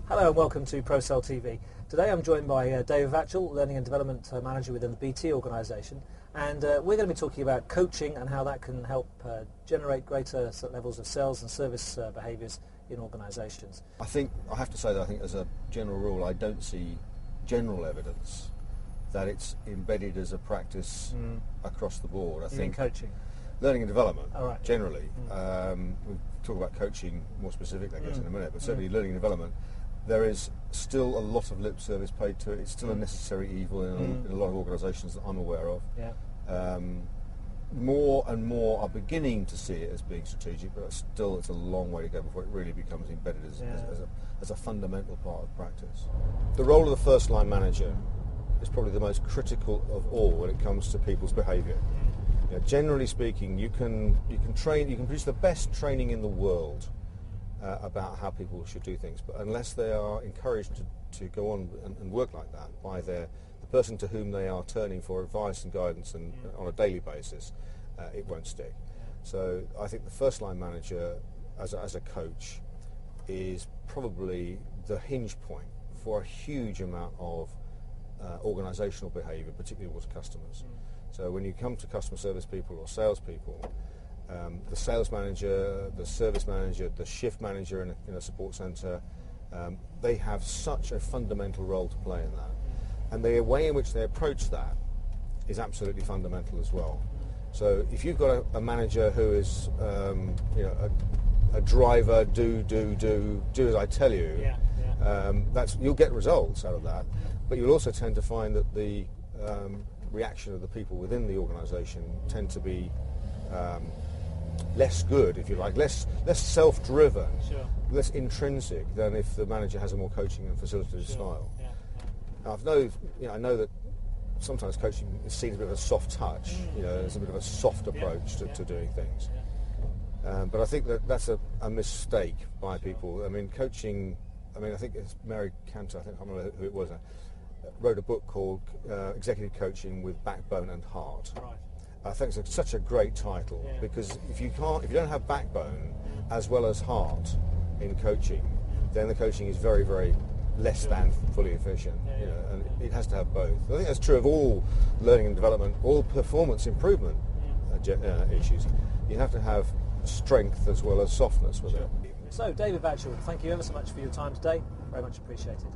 Hello and welcome to ProSell TV. Today I'm joined by David Vatchell, Learning and Development Manager within the BT organisation, and we're going to be talking about coaching and how that can help generate greater levels of sales and service behaviours in organisations. I have to say that I think as a general rule I don't see general evidence that it's embedded as a practice across the board. You mean coaching? Learning and development, right. generally. We'll talk about coaching more specifically, I guess, in a minute, but certainly learning and development. There is still a lot of lip service paid to it. It's still a necessary evil in a lot of organisations that I'm aware of. Yeah. More and more are beginning to see it as being strategic, but still it's a long way to go before it really becomes embedded as a fundamental part of practice. The role of the first line manager is probably the most critical of all when it comes to people's behaviour. You know, generally speaking, you can produce the best training in the world about how people should do things, but unless they are encouraged to go on and work like that by the person to whom they are turning for advice and guidance and on a daily basis, it won't stick. So I think the first line manager as a coach is probably the hinge point for a huge amount of organisational behaviour, particularly with customers. So when you come to customer service people or sales people, the sales manager, the service manager, the shift manager in a support centre, they have such a fundamental role to play in that. And the way in which they approach that is absolutely fundamental as well. So if you've got a manager who is a driver, do as I tell you, you'll get results out of that. But you'll also tend to find that the reaction of the people within the organisation tend to be less good, if you like, less self-driven, less intrinsic than if the manager has a more coaching and facilitative style. Now, I know that sometimes coaching is seen as a bit of a soft touch, as a bit of a soft approach to doing things. But I think that's a mistake by people. I mean, coaching, I think it's Mary Cantor, I can't remember who it was, wrote a book called Executive Coaching with Backbone and Heart. Right. I think it's such a great title because if you don't have backbone as well as heart in coaching, then the coaching is very, very less than fully efficient. And it has to have both. I think that's true of all learning and development, all performance improvement issues. You have to have strength as well as softness with it. So, David Vatchell, thank you ever so much for your time today. Very much appreciated.